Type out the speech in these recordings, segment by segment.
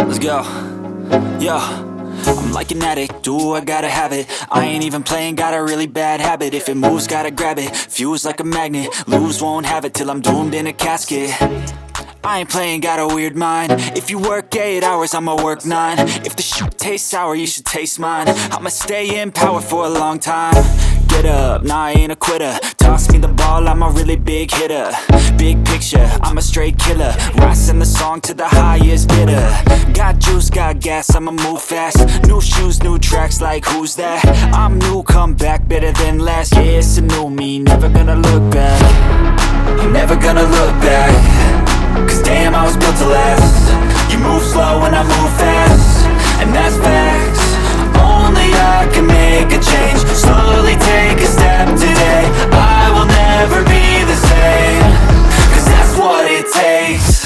Let's go. Yo, I'm like an addict, do I gotta have it. I ain't even playing, got a really bad habit. If it moves, gotta grab it, fuse like a magnet. Lose, won't have it till I'm doomed in a casket. I ain't playing, got a weird mind. If you work 8 hours, I'ma work 9. If the shit tastes sour, you should taste mine. I'ma stay in power for a long time. Get up, nah, I ain't a quitter. Toss me the ball, I'm a really big hitter. Big picture, I'm a straight killer. Rising the song to the highest bidder. Got juice, got gas, I'ma move fast. New shoes, new tracks, like who's that? I'm new, come back, better than last. Yeah, it's a new me, never gonna look back. I'm never gonna look back. Cause damn, I was built to last. You move slow and I move fast, and that's facts. Only I can make a change. Slowly take a step today. I will never be the same. Cause that's what it takes.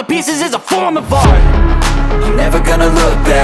Pieces is a form of art. I'm never gonna look back.